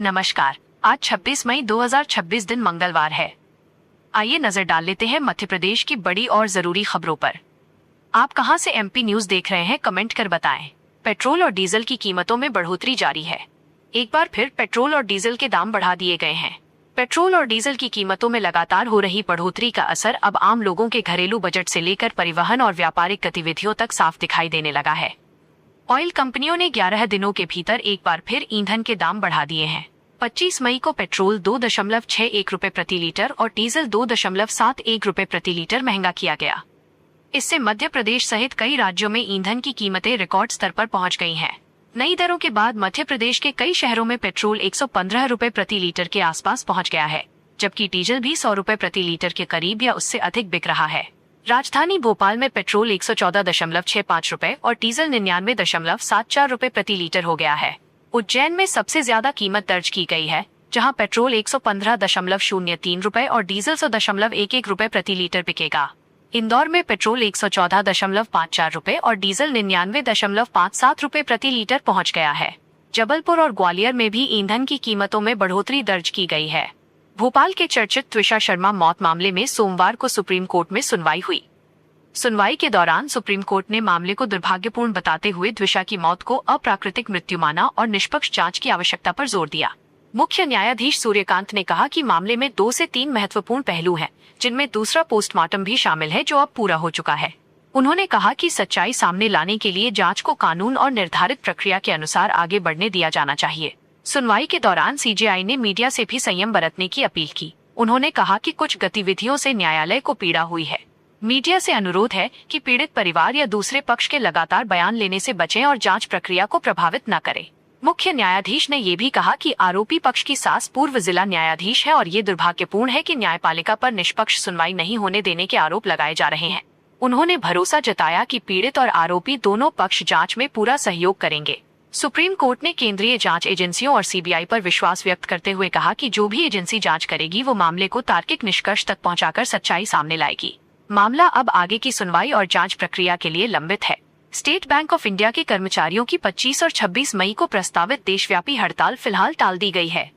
नमस्कार। आज 26 मई 2026 दिन मंगलवार है। आइए नजर डाल लेते हैं मध्य प्रदेश की बड़ी और जरूरी खबरों पर। आप कहां से एमपी न्यूज देख रहे हैं, कमेंट कर बताएं। पेट्रोल और डीजल की कीमतों में बढ़ोतरी जारी है। एक बार फिर पेट्रोल और डीजल के दाम बढ़ा दिए गए हैं। पेट्रोल और डीजल की कीमतों में लगातार हो रही बढ़ोतरी का असर अब आम लोगों के घरेलू बजट से लेकर परिवहन और व्यापारिक गतिविधियों तक साफ दिखाई देने लगा है। ऑयल कंपनियों ने 11 दिनों के भीतर एक बार फिर ईंधन के दाम बढ़ा दिए हैं। 25 मई को पेट्रोल 2.61 रुपए प्रति लीटर और डीजल 2.71 रुपए प्रति लीटर महंगा किया गया। इससे मध्य प्रदेश सहित कई राज्यों में ईंधन की कीमतें रिकॉर्ड स्तर पर पहुंच गई हैं। नई दरों के बाद मध्य प्रदेश के कई शहरों में पेट्रोल 115 रुपए प्रति लीटर के आसपास पहुंच गया है, जबकि डीजल भी 100 रुपए प्रति लीटर के करीब या उससे अधिक बिक रहा है। राजधानी भोपाल में पेट्रोल 114.65 रुपए और डीजल 99.74 रुपए प्रति लीटर हो गया है। उज्जैन में सबसे ज्यादा कीमत दर्ज की गई है, जहां पेट्रोल 115.03 रुपए और डीजल 100.11 रुपए प्रति लीटर बिकेगा। इंदौर में पेट्रोल 114.54 रुपए और डीजल 99.57 रुपए प्रति लीटर पहुंच गया है। जबलपुर और ग्वालियर में भी ईंधन की कीमतों में बढ़ोतरी दर्ज की गई है। भोपाल के चर्चित त्विषा शर्मा मौत मामले में सोमवार को सुप्रीम कोर्ट में सुनवाई हुई। सुनवाई के दौरान सुप्रीम कोर्ट ने मामले को दुर्भाग्यपूर्ण बताते हुए त्विषा की मौत को अप्राकृतिक मृत्यु माना और निष्पक्ष जांच की आवश्यकता पर जोर दिया। मुख्य न्यायाधीश सूर्यकांत ने कहा कि मामले में 2 से 3 महत्वपूर्ण पहलू हैं, जिनमें दूसरा पोस्टमार्टम भी शामिल है, जो अब पूरा हो चुका है। उन्होंने कहा कि सच्चाई सामने लाने के लिए जांच को कानून और निर्धारित प्रक्रिया के अनुसार आगे बढ़ने दिया जाना चाहिए। सुनवाई के दौरान सीजेआई ने मीडिया से भी संयम बरतने की अपील की। उन्होंने कहा कि कुछ गतिविधियों से न्यायालय को पीड़ा हुई है। मीडिया से अनुरोध है कि पीड़ित परिवार या दूसरे पक्ष के लगातार बयान लेने से बचें और जांच प्रक्रिया को प्रभावित न करें। मुख्य न्यायाधीश ने ये भी कहा कि आरोपी पक्ष की सास पूर्व जिला न्यायाधीश है और ये दुर्भाग्यपूर्ण है कि न्यायपालिका पर निष्पक्ष सुनवाई नहीं होने देने के आरोप लगाए जा रहे हैं। उन्होंने भरोसा जताया कि पीड़ित और आरोपी दोनों पक्ष जांच में पूरा सहयोग करेंगे। सुप्रीम कोर्ट ने केंद्रीय जांच एजेंसियों और सीबीआई पर विश्वास व्यक्त करते हुए कहा कि जो भी एजेंसी जांच करेगी वो मामले को तार्किक निष्कर्ष तक पहुंचाकर सच्चाई सामने लाएगी। मामला अब आगे की सुनवाई और जांच प्रक्रिया के लिए लंबित है। स्टेट बैंक ऑफ इंडिया के कर्मचारियों की 25 और 26 मई को प्रस्तावित देशव्यापी हड़ताल फिलहाल टाल दी गई है।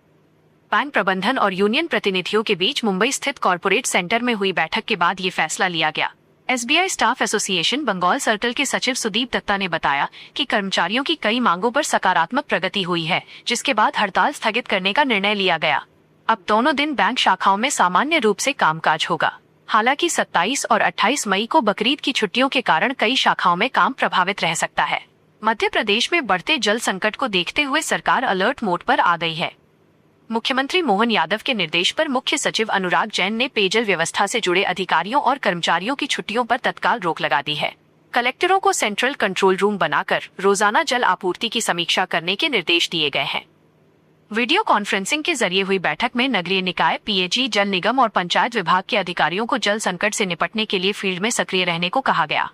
बैंक प्रबंधन और यूनियन प्रतिनिधियों के बीच मुंबई स्थित कॉर्पोरेट सेंटर में हुई बैठक के बाद ये फैसला लिया गया। SBI staff association Bengal circle के सचिव सुदीप दत्ता ने बताया कि कर्मचारियों की कई मांगों पर सकारात्मक प्रगति हुई है, जिसके बाद हड़ताल स्थगित करने का निर्णय लिया गया। अब दोनों दिन बैंक शाखाओं में सामान्य रूप से कामकाज होगा। हालांकि 27 और 28 मई को बकरीद की छुट्टियों के कारण कई शाखाओं में काम प्रभावित रह सकता है। मध्य प्रदेश में बढ़ते जल संकट को देखते हुए सरकार अलर्ट मोड पर आ गई है। मुख्यमंत्री मोहन यादव के निर्देश पर मुख्य सचिव अनुराग जैन ने पेयजल व्यवस्था से जुड़े अधिकारियों और कर्मचारियों की छुट्टियों पर तत्काल रोक लगा दी है। कलेक्टरों को सेंट्रल कंट्रोल रूम बनाकर रोजाना जल आपूर्ति की समीक्षा करने के निर्देश दिए गए हैं। वीडियो कॉन्फ्रेंसिंग के जरिए हुई बैठक में नगरीय निकाय, पीएचई, जल निगम और पंचायत विभाग के अधिकारियों को जल संकट से निपटने के लिए फील्ड में सक्रिय रहने को कहा गया।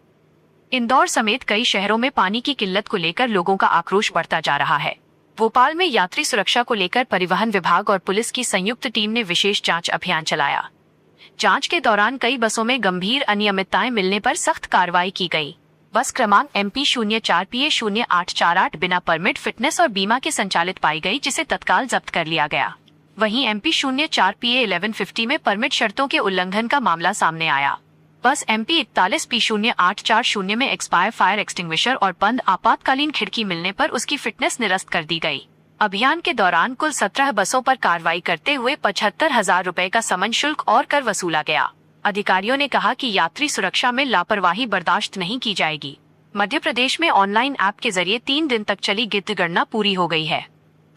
इंदौर समेत कई शहरों में पानी की किल्लत को लेकर लोगों का आक्रोश बढ़ता जा रहा है। भोपाल में यात्री सुरक्षा को लेकर परिवहन विभाग और पुलिस की संयुक्त टीम ने विशेष जांच अभियान चलाया। जांच के दौरान कई बसों में गंभीर अनियमितताएं मिलने पर सख्त कार्रवाई की गई। बस क्रमांक MP04PA0848 बिना परमिट, फिटनेस और बीमा के संचालित पाई गई, जिसे तत्काल जब्त कर लिया गया। वहीं MP04PA1150 में परमिट शर्तों के उल्लंघन का मामला सामने आया। बस MP41P0840 में एक्सपायर फायर एक्सटिंग्विशर और बंद आपातकालीन खिड़की मिलने पर उसकी फिटनेस निरस्त कर दी गई। अभियान के दौरान कुल 17 बसों पर कार्रवाई करते हुए 75,000 रुपए का समन शुल्क और कर वसूला गया। अधिकारियों ने कहा कि यात्री सुरक्षा में लापरवाही बर्दाश्त नहीं की जाएगी। मध्य प्रदेश में ऑनलाइन ऐप के जरिए 3 दिन तक चली गिद्ध गणना पूरी हो गई है।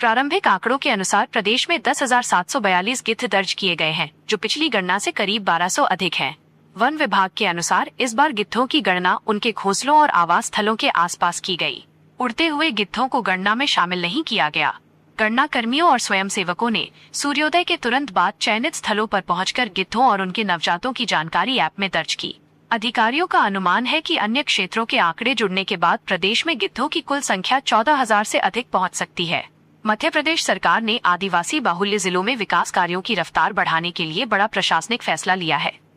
प्रारंभिक आंकड़ों के अनुसार प्रदेश में 10,742 गिद्ध दर्ज किए गए हैं, जो पिछली गणना से करीब 1200 अधिक हैं। वन विभाग के अनुसार इस बार गिद्धों की गणना उनके घोंसलों और आवास स्थलों के आसपास की गई। उड़ते हुए गिद्धों को गणना में शामिल नहीं किया गया। गणना कर्मियों और स्वयंसेवकों ने सूर्योदय के तुरंत बाद चयनित स्थलों पर पहुंचकर गिद्धों और उनके नवजातों की जानकारी ऐप में दर्ज की। अधिकारियों का अनुमान है कि अन्य क्षेत्रों के आंकड़े जुड़ने के बाद प्रदेश में गिद्धों की कुल संख्या 14,000 से अधिक पहुंच सकती है। मध्य प्रदेश सरकार ने आदिवासी बाहुल्य जिलों में विकास कार्यों की रफ्तार बढ़ाने के लिए बड़ा प्रशासनिक फैसला लिया है।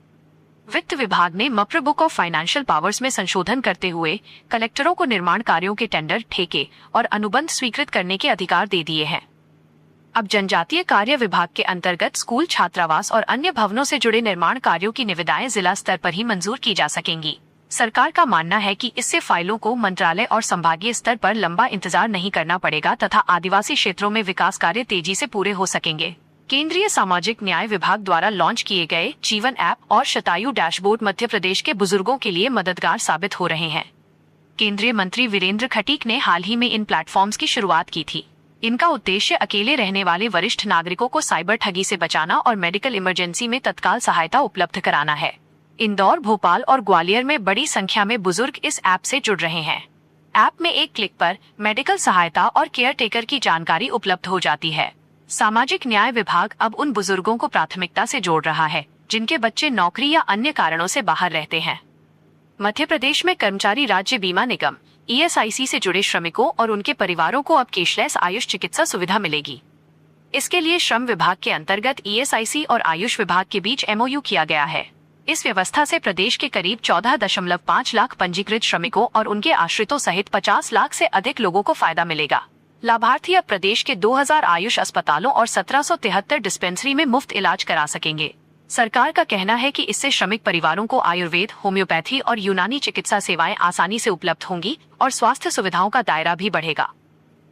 वित्त विभाग ने मप्र बुक ऑफ फाइनेंशियल पावर्स में संशोधन करते हुए कलेक्टरों को निर्माण कार्यों के टेंडर, ठेके और अनुबंध स्वीकृत करने के अधिकार दे दिए हैं। अब जनजातीय कार्य विभाग के अंतर्गत स्कूल, छात्रावास और अन्य भवनों से जुड़े निर्माण कार्यों की निविदाएं जिला स्तर पर ही मंजूर की जा सकेंगी। सरकार का मानना है कि इससे फाइलों को मंत्रालय और संभागीय स्तर पर लंबा इंतजार नहीं करना पड़ेगा तथा आदिवासी क्षेत्रों में विकास कार्य तेजी से पूरे हो सकेंगे। केंद्रीय सामाजिक न्याय विभाग द्वारा लॉन्च किए गए जीवन ऐप और शतायु डैशबोर्ड मध्य प्रदेश के बुजुर्गों के लिए मददगार साबित हो रहे हैं। केंद्रीय मंत्री वीरेंद्र खटीक ने हाल ही में इन प्लेटफॉर्म्स की शुरुआत की थी। इनका उद्देश्य अकेले रहने वाले वरिष्ठ नागरिकों को साइबर ठगी से बचाना और मेडिकल इमरजेंसी में तत्काल सहायता उपलब्ध कराना है। इंदौर, भोपाल और ग्वालियर में बड़ी संख्या में बुजुर्ग इस ऐप से जुड़ रहे हैं। ऐप में एक क्लिक पर मेडिकल सहायता और केयर टेकर की जानकारी उपलब्ध हो जाती है। सामाजिक न्याय विभाग अब उन बुजुर्गों को प्राथमिकता से जोड़ रहा है जिनके बच्चे नौकरी या अन्य कारणों से बाहर रहते हैं। मध्य प्रदेश में कर्मचारी राज्य बीमा निगम ESIC से जुड़े श्रमिकों और उनके परिवारों को अब कैशलेस आयुष चिकित्सा सुविधा मिलेगी। इसके लिए श्रम विभाग के अंतर्गत ESIC और आयुष विभाग के बीच MOU किया गया है। इस व्यवस्था से प्रदेश के करीब 14.5 लाख पंजीकृत श्रमिकों और उनके आश्रितों सहित 50 लाख से अधिक लोगों को फायदा मिलेगा। लाभार्थी अब प्रदेश के 2000 आयुष अस्पतालों और 1773 डिस्पेंसरी में मुफ्त इलाज करा सकेंगे। सरकार का कहना है कि इससे श्रमिक परिवारों को आयुर्वेद, होम्योपैथी और यूनानी चिकित्सा सेवाएं आसानी से उपलब्ध होंगी और स्वास्थ्य सुविधाओं का दायरा भी बढ़ेगा।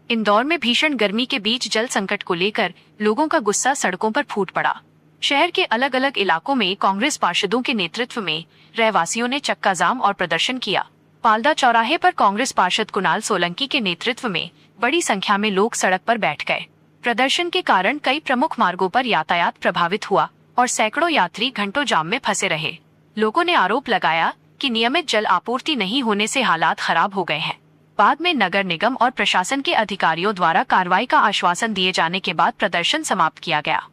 इंदौर में भीषण गर्मी के बीच जल संकट को लेकर लोगों का गुस्सा सड़कों पर फूट पड़ा। शहर के अलग अलग इलाकों में कांग्रेस पार्षदों के नेतृत्व में रहवासियों ने चक्का जाम और प्रदर्शन किया। पालदा चौराहे पर कांग्रेस पार्षद कुणाल सोलंकी के नेतृत्व में बड़ी संख्या में लोग सड़क पर बैठ गए। प्रदर्शन के कारण कई प्रमुख मार्गों पर यातायात प्रभावित हुआ और सैकड़ों यात्री घंटों जाम में फंसे रहे। लोगों ने आरोप लगाया कि नियमित जल आपूर्ति नहीं होने से हालात खराब हो गए हैं। बाद में नगर निगम और प्रशासन के अधिकारियों द्वारा कार्रवाई का आश्वासन दिए जाने के बाद प्रदर्शन समाप्त किया गया।